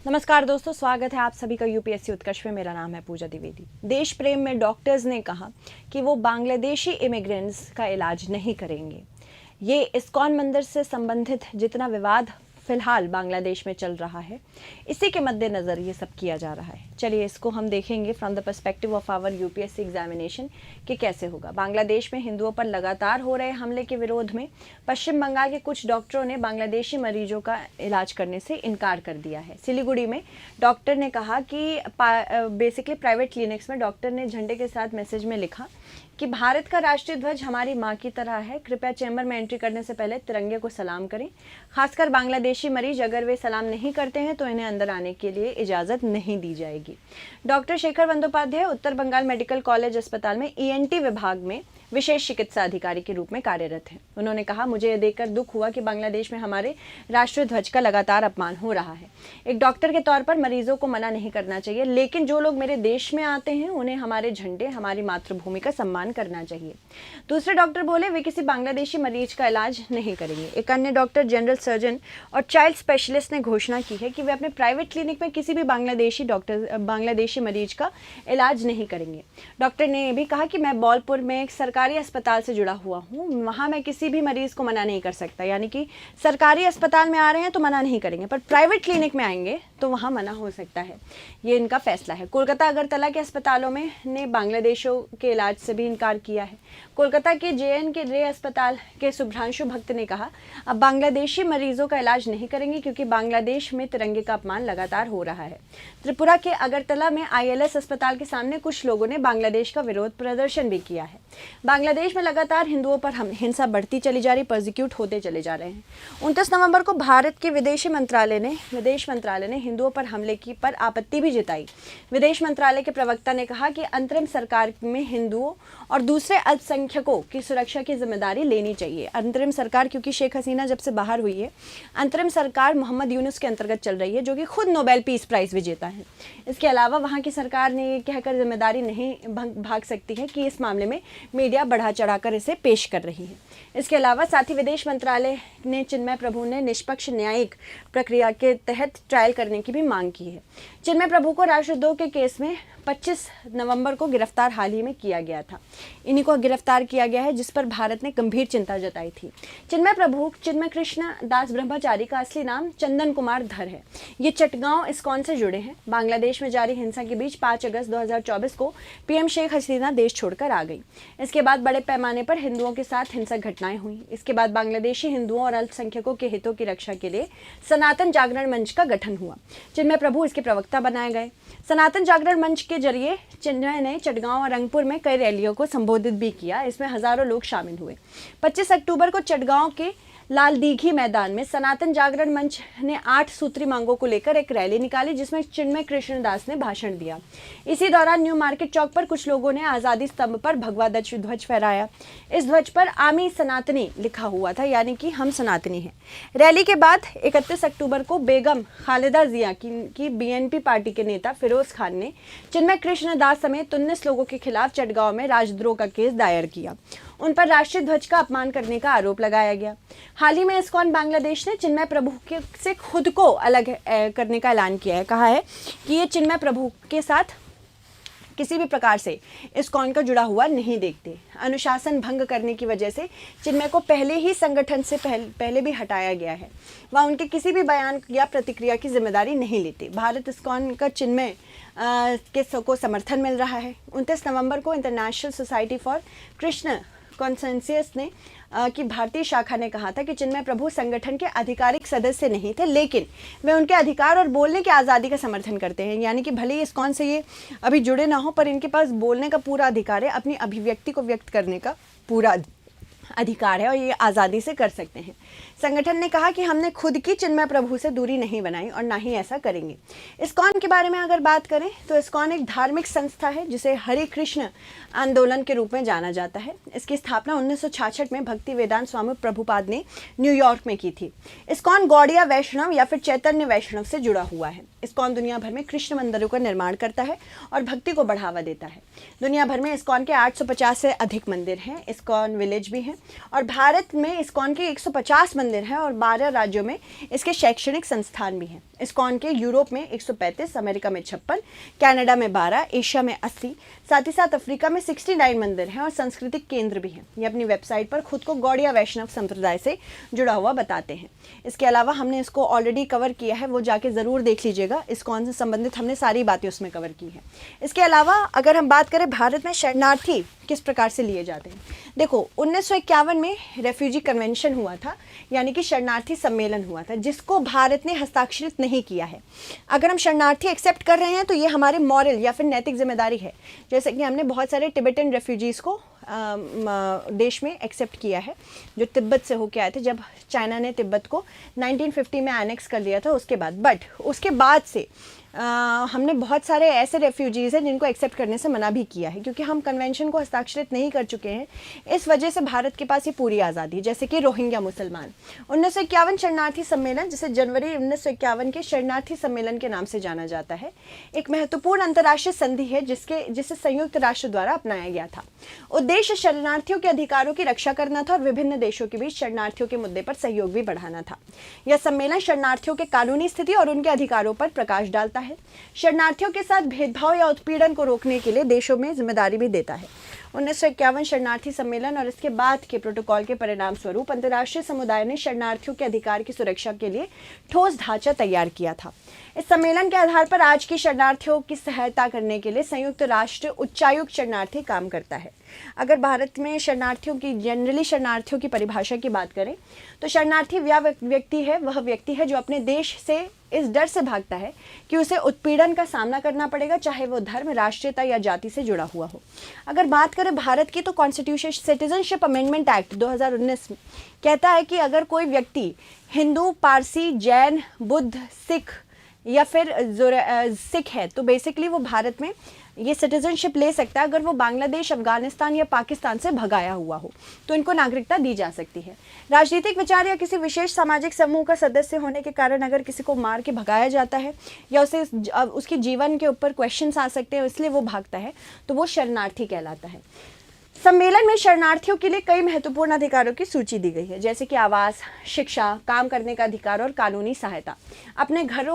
नमस्कार दोस्तों, स्वागत है आप सभी का यूपीएससी उत्कर्ष में। मेरा नाम है पूजा द्विवेदी। देश प्रेम में डॉक्टर्स ने कहा कि वो बांग्लादेशी इमिग्रेंट्स का इलाज नहीं करेंगे। ये इस्कॉन मंदिर से संबंधित जितना विवाद फिलहाल बांग्लादेश में चल रहा है, इसी के मद्देनज़र ये सब किया जा रहा है। चलिए इसको हम देखेंगे from the perspective of our UPSC examination कि कैसे होगा। बांग्लादेश में हिंदुओं पर लगातार हो रहे हमले के विरोध में पश्चिम बंगाल के कुछ डॉक्टरों ने बांग्लादेशी मरीजों का इलाज करने से इनकार कर दिया है। सिलीगुड़ी में डॉक्टर ने कहा कि बेसिकली प्राइवेट क्लिनिक्स में डॉक्टर ने झंडे के साथ मैसेज में लिखा कि भारत का राष्ट्रीय ध्वज हमारी माँ की तरह है, कृपया चैम्बर में एंट्री करने से पहले तिरंगे को सलाम करें। खासकर बांग्लादेशी मरीज अगर वे सलाम नहीं करते हैं तो इन्हें अंदर आने के लिए इजाज़त नहीं दी जाएगी। डॉक्टर शेखर बंदोपाध्याय उत्तर बंगाल मेडिकल कॉलेज अस्पताल में ईएनटी विभाग में विशेष चिकित्सा अधिकारी के रूप में कार्यरत हैं। उन्होंने कहा, मुझे यह देखकर दुख हुआ कि बांग्लादेश में हमारे राष्ट्रीय ध्वज का लगातार अपमान हो रहा है। एक डॉक्टर के तौर पर मरीजों को मना नहीं करना चाहिए, लेकिन जो लोग मेरे देश में आते हैं उन्हें हमारे झंडे, हमारी मातृभूमि का सम्मान करना चाहिए। दूसरे डॉक्टर बोले, वे किसी बांग्लादेशी मरीज का इलाज नहीं करेंगे। एक अन्य डॉक्टर जनरल सर्जन और चाइल्ड स्पेशलिस्ट ने घोषणा की है कि वे अपने प्राइवेट क्लिनिक में किसी भी बांग्लादेशी मरीज का इलाज नहीं करेंगे। डॉक्टर ने यह भी कहा कि मैं बॉलपुर में एक सरकारी अस्पताल से जुड़ा हुआ हूँ, वहाँ मैं किसी भी मरीज को मना नहीं कर सकता। यानी कि सरकारी अस्पताल में आ रहे हैं तो मना नहीं करेंगे, पर प्राइवेट क्लिनिक में आएंगे तो वहाँ मना हो सकता है। ये इनका फैसला है। कोलकाता अगरतला के अस्पतालों में ने बांग्लादेशियों के इलाज से भी इनकार किया है। कोलकाता के जेएन के रे अस्पताल के शुभ्रांशु भक्त ने कहा, अब बांग्लादेशी मरीजों का इलाज नहीं करेंगे क्योंकि बांग्लादेश में तिरंगे का अपमान लगातार हो रहा है। त्रिपुरा के अगरतला में आईएलएस अस्पताल के सामने कुछ लोगों ने बांग्लादेश का विरोध प्रदर्शन भी किया है। बांग्लादेश में लगातार हिंदुओं पर हिंसा बढ़ती चली जा रही, प्रोसिक्यूट होते चले जा रहे हैं। 29 नवंबर को भारत के विदेश मंत्रालय ने हिंदुओं पर हमले की पर आपत्ति भी जताई। विदेश मंत्रालय के प्रवक्ता ने कहा कि अंतरिम सरकार में हिंदुओं और दूसरे अल्पसंख्यकों की सुरक्षा की जिम्मेदारी लेनी चाहिए। अंतरिम सरकार, क्योंकि शेख हसीना जब से बाहर हुई है, अंतरिम सरकार मोहम्मद यूनुस के अंतर्गत चल रही है, जो कि खुद नोबेल पीस प्राइज विजेता है। इसके अलावा वहाँ की सरकार ने ये कहकर जिम्मेदारी नहीं भाग सकती है कि इस मामले में मीडिया बढ़ा चढ़ाकर इसे पेश कर रही है। इसके अलावा साथ ही विदेश मंत्रालय ने चिन्मय प्रभु ने निष्पक्ष न्यायिक प्रक्रिया के तहत ट्रायल करने की भी मांग की है। चिन्मय प्रभु को राष्ट्रद्रोह के केस में 25 नवंबर को गिरफ्तार हाल ही में किया गया था। इन्हीं को गिरफ्तार किया गया है, जिस पर भारत ने गंभीर चिंता जताई थी। चिन्मय प्रभु चिन्मय कृष्ण दास ब्रह्मचारी का असली नाम चंदन कुमार धर है। ये चटगांव इस्कॉन से जुड़े हैं। बांग्लादेश में जारी हिंसा के बीच 5 अगस्त 2024 को पीएम शेख हसीना देश छोड़कर आ गई। इसके बाद बड़े पैमाने पर हिंदुओं के साथ हिंसक घटनाएं हुई। इसके बाद बांग्लादेशी हिंदुओं और अल्पसंख्यकों के हितों की रक्षा के लिए सनातन जागरण मंच का गठन हुआ। चिन्मय प्रभु इसके प्रवक्ता बनाए गए। सनातन जागरण मंच के जरिए चिन्मय ने चटगांव और रंगपुर में कई रैलियों को संबोधित भी किया। इसमें हजारों लोग शामिल हुए। 25 अक्टूबर को चटगांव के लाल दीघी मैदान में सनातन जागरण मंच ने 8 सूत्री मांगों को लेकर एक रैली निकाली, जिसमें चिन्मय कृष्णदास ने भाषण दिया। इसी दौरान न्यू मार्केट चौक पर कुछ लोगों ने आज़ादी स्तंभ पर भगवा ध्वज फहराया। इस ध्वज पर आमी सनातनी लिखा हुआ था, यानी कि हम सनातनी हैं। रैली के बाद 31 अक्टूबर को बेगम खालिदा जिया की बीएनपी पार्टी के नेता फिरोज खान ने चिन्मय कृष्णदास समेत 19 लोगों के खिलाफ चटगांव में राजद्रोह का केस दायर किया। उन पर राष्ट्रीय ध्वज का अपमान करने का आरोप लगाया गया। हाल ही में इस्कॉन बांग्लादेश ने चिन्मय प्रभु से खुद को अलग करने का ऐलान किया है। कहा है कि ये चिन्मय प्रभु के साथ किसी भी प्रकार से इस्कॉन का जुड़ा हुआ नहीं देखते। अनुशासन भंग करने की वजह से चिन्मय को पहले ही संगठन से पहले भी हटाया गया है। वह उनके किसी भी बयान या प्रतिक्रिया की जिम्मेदारी नहीं लेते। भारत इस्कॉन का चिन्मय को समर्थन मिल रहा है। 29 नवंबर को इंटरनेशनल सोसाइटी फॉर कृष्ण कॉन्सेंसियस ने की भारतीय शाखा ने कहा था कि चिन्मय प्रभु संगठन के आधिकारिक सदस्य नहीं थे, लेकिन वे उनके अधिकार और बोलने की आज़ादी का समर्थन करते हैं। यानी कि भले ही इस्कॉन से ये अभी जुड़े ना हो, पर इनके पास बोलने का पूरा अधिकार है, अपनी अभिव्यक्ति को व्यक्त करने का पूरा अधिकार है और ये आज़ादी से कर सकते हैं। संगठन ने कहा कि हमने खुद की चिन्मय प्रभु से दूरी नहीं बनाई और ना ही ऐसा करेंगे। इस्कॉन के बारे में अगर बात करें तो इस्कॉन एक धार्मिक संस्था है जिसे हरे कृष्ण आंदोलन के रूप में जाना जाता है। इसकी स्थापना 1966 में भक्ति वेदांत स्वामी प्रभुपाद ने न्यूयॉर्क में की थी। इस्कॉन गौड़िया वैष्णव या फिर चैतन्य वैष्णव से जुड़ा हुआ है। इस्कॉन दुनिया भर में कृष्ण मंदिरों का निर्माण करता है और भक्ति को बढ़ावा देता है। दुनिया भर में इस्कॉन के 850 से अधिक मंदिर हैं। इस्कॉन विलेज भी हैं और भारत में इस्कॉन के 150 मंदिर मंदिर हैं और 12 राज्यों में इसके शैक्षणिक संस्थान भी हैं। इस्कॉन के यूरोप में 135, अमेरिका में 56, कनाडा में 12, एशिया में 80, साथ ही साथ अफ्रीका में 69 मंदिर हैं और सांस्कृतिक केंद्र भी हैं। ये अपनी वेबसाइट पर खुद को गौड़िया वैष्णव संप्रदाय से जुड़ा हुआ बताते हैं। इसके अलावा हमने इसको ऑलरेडी कवर किया है, वो जाके ज़रूर देख लीजिएगा। इस्कॉन से संबंधित हमने सारी बातें उसमें कवर की हैं। इसके अलावा अगर हम बात करें भारत में शरणार्थी किस प्रकार से लिए जाते हैं, देखो 1951 में रेफ्यूजी कन्वेंशन हुआ था, यानी कि शरणार्थी सम्मेलन हुआ था, जिसको भारत ने हस्ताक्षरित नहीं किया है। अगर हम शरणार्थी एक्सेप्ट कर रहे हैं तो ये हमारे मॉरल या फिर नैतिक जिम्मेदारी है। जैसे कि हमने बहुत सारे तिब्बतन रेफ्यूजीज़ को देश में एक्सेप्ट किया है, जो तिब्बत से होके आए थे जब चाइना ने तिब्बत को 1950 में एनेक्स कर लिया था उसके बाद। बट उसके बाद से हमने बहुत सारे ऐसे रेफ्यूजीज़ हैं जिनको एक्सेप्ट करने से मना भी किया है, क्योंकि हम कन्वेंशन को हस्ताक्षरित नहीं कर चुके हैं। इस वजह से भारत के पास ये पूरी आज़ादी, जैसे कि रोहिंग्या मुसलमान। 1951 शरणार्थी सम्मेलन, जिसे जनवरी 1951 के शरणार्थी सम्मेलन के नाम से जाना जाता है, एक महत्वपूर्ण अंतर्राष्ट्रीय संधि है जिसे संयुक्त राष्ट्र द्वारा अपनाया गया था। उद्देश्य शरणार्थियों के अधिकारों की रक्षा करना था और विभिन्न देशों के बीच शरणार्थियों के मुद्दे पर सहयोग भी बढ़ाना था। यह सम्मेलन शरणार्थियों के कानूनी स्थिति और उनके अधिकारों पर प्रकाश डालता है। शरणार्थियों के साथ भेदभाव या उत्पीड़न को रोकने के लिए देशों में जिम्मेदारी भी देता है। 1951 शरणार्थी सम्मेलन और इसके बाद के प्रोटोकॉल के परिणाम स्वरूप अंतर्राष्ट्रीय समुदाय ने शरणार्थियों के अधिकार की सुरक्षा के लिए ठोस ढांचा तैयार किया था। इस सम्मेलन के आधार पर आज की शरणार्थियों की सहायता करने के लिए संयुक्त राष्ट्र उच्चायुक्त शरणार्थी काम करता है। अगर भारत में शरणार्थियों की जनरली शरणार्थियों की परिभाषा की बात करें तो शरणार्थी वह व्यक्ति है जो अपने देश से इस डर से भागता है कि उसे उत्पीड़न का सामना करना पड़ेगा, चाहे वो धर्म, राष्ट्रीयता या जाति से जुड़ा हुआ हो। अगर बात करें भारत की तो कॉन्स्टिट्यूशन सिटीजनशिप अमेंडमेंट एक्ट 2019 कहता है कि अगर कोई व्यक्ति हिंदू, पारसी, जैन, बुद्ध, सिख या फिर सिख है तो बेसिकली वो भारत में ये सिटीजनशिप ले सकता है। अगर वो बांग्लादेश, अफगानिस्तान या पाकिस्तान से भगाया हुआ हो तो इनको नागरिकता दी जा सकती है। राजनीतिक विचार या किसी विशेष सामाजिक समूह का सदस्य होने के कारण अगर किसी को मार के भगाया जाता है या उसके जीवन के ऊपर क्वेश्चंस आ सकते हैं, इसलिए वो भागता है, तो वो शरणार्थी कहलाता है। सम्मेलन में शरणार्थियों के लिए कई महत्वपूर्ण अधिकारों की सूची दी गई है, जैसे कि आवास, शिक्षा, काम करने का अधिकार और कानूनी सहायता। अपने घर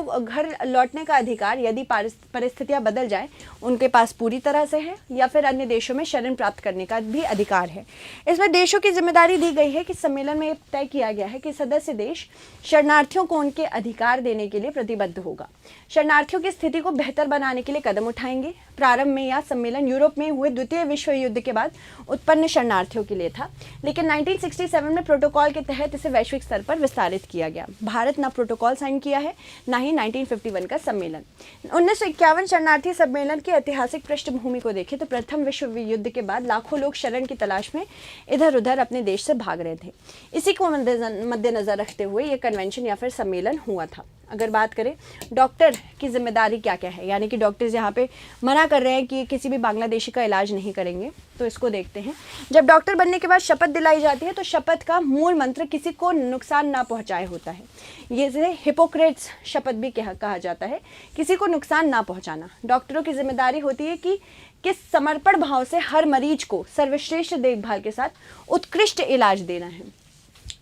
लौटने का अधिकार यदि परिस्थितियां बदल जाए उनके पास पूरी तरह से है, या फिर अन्य देशों में शरण प्राप्त करने का भी अधिकार है। इसमें देशों की जिम्मेदारी दी गई है कि सम्मेलन में तय किया गया है कि सदस्य देश शरणार्थियों को उनके अधिकार देने के लिए प्रतिबद्ध होगा, शरणार्थियों की स्थिति को बेहतर बनाने के लिए कदम उठाएंगे। प्रारंभ में यह सम्मेलन यूरोप में हुए द्वितीय विश्व युद्ध के बाद उत्पन्न शरणार्थियों के लिए था, लेकिन 1967 में प्रोटोकॉल के तहत इसे वैश्विक स्तर पर विस्तारित किया गया। भारत ना प्रोटोकॉल साइन किया है, ना ही 1951 का सम्मेलन। 1951 शरणार्थी सम्मेलन की ऐतिहासिक पृष्ठभूमि को देखें तो प्रथम विश्व युद्ध के बाद लाखों लोग शरण की तलाश में इधर उधर अपने देश से भाग रहे थे। इसी को मद्देनजर रखते हुए ये कन्वेंशन या फिर सम्मेलन हुआ था। अगर बात करें डॉक्टर की जिम्मेदारी क्या क्या है, यानी कि डॉक्टर्स यहाँ पे मना कर रहे हैं कि किसी भी बांग्लादेशी का इलाज नहीं करेंगे, तो इसको देखते हैं। जब डॉक्टर बनने के बाद शपथ दिलाई जाती है तो शपथ का मूल मंत्र किसी को नुकसान ना पहुंचाए होता है। ये हिपोक्रेट्स शपथ भी कहा जाता है, किसी को नुकसान ना पहुंचाना। डॉक्टरों की जिम्मेदारी होती है कि किस समर्पण भाव से हर मरीज को सर्वश्रेष्ठ देखभाल के साथ उत्कृष्ट इलाज देना है।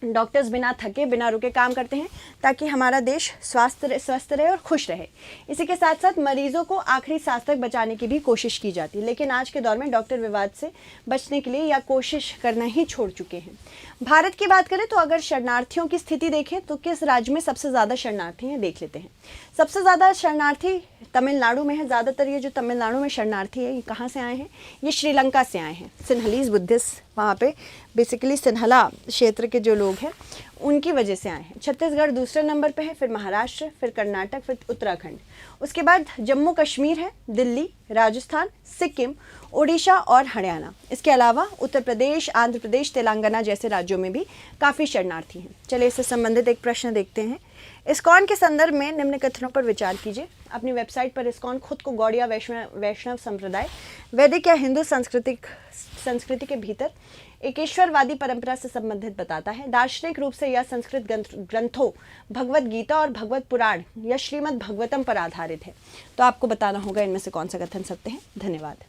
डॉक्टर्स बिना थके बिना रुके काम करते हैं ताकि हमारा देश स्वस्थ रहे और खुश रहे। इसी के साथ साथ मरीजों को आखिरी सांस तक बचाने की भी कोशिश की जाती है, लेकिन आज के दौर में डॉक्टर विवाद से बचने के लिए या कोशिश करना ही छोड़ चुके हैं। भारत की बात करें तो अगर शरणार्थियों की स्थिति देखें तो किस राज्य में सबसे ज़्यादा शरणार्थी हैं देख लेते हैं। सबसे ज़्यादा शरणार्थी तमिलनाडु में है। ज़्यादातर ये जो तमिलनाडु में शरणार्थी है ये कहाँ से आए हैं, ये श्रीलंका से आए हैं। सिन्हलीज बुद्धिस्ट वहाँ पे बेसिकली सिन्हला क्षेत्र के जो लोग हैं उनकी वजह से आए हैं। छत्तीसगढ़ दूसरे नंबर पे है, फिर महाराष्ट्र, फिर कर्नाटक, फिर उत्तराखंड। उसके बाद जम्मू कश्मीर है, दिल्ली, राजस्थान, सिक्किम, ओडिशा और हरियाणा। इसके अलावा उत्तर प्रदेश, आंध्र प्रदेश, तेलंगाना जैसे राज्यों में भी काफ़ी शरणार्थी हैं। चलिए इससे संबंधित एक प्रश्न देखते हैं। इस्कॉन के संदर्भ में निम्न कथनों पर विचार कीजिए। अपनी वेबसाइट पर इस्कॉन खुद को गौड़िया वैष्णव संप्रदाय, वैदिक या हिंदू संस्कृति के भीतर एकेश्वरवादी परंपरा से संबंधित बताता है। दार्शनिक रूप से यह संस्कृत ग्रंथों भगवत गीता और भगवत पुराण या श्रीमद् भागवतम पर आधारित है। तो आपको बताना होगा इनमें से कौन सा कथन सत्य है। धन्यवाद।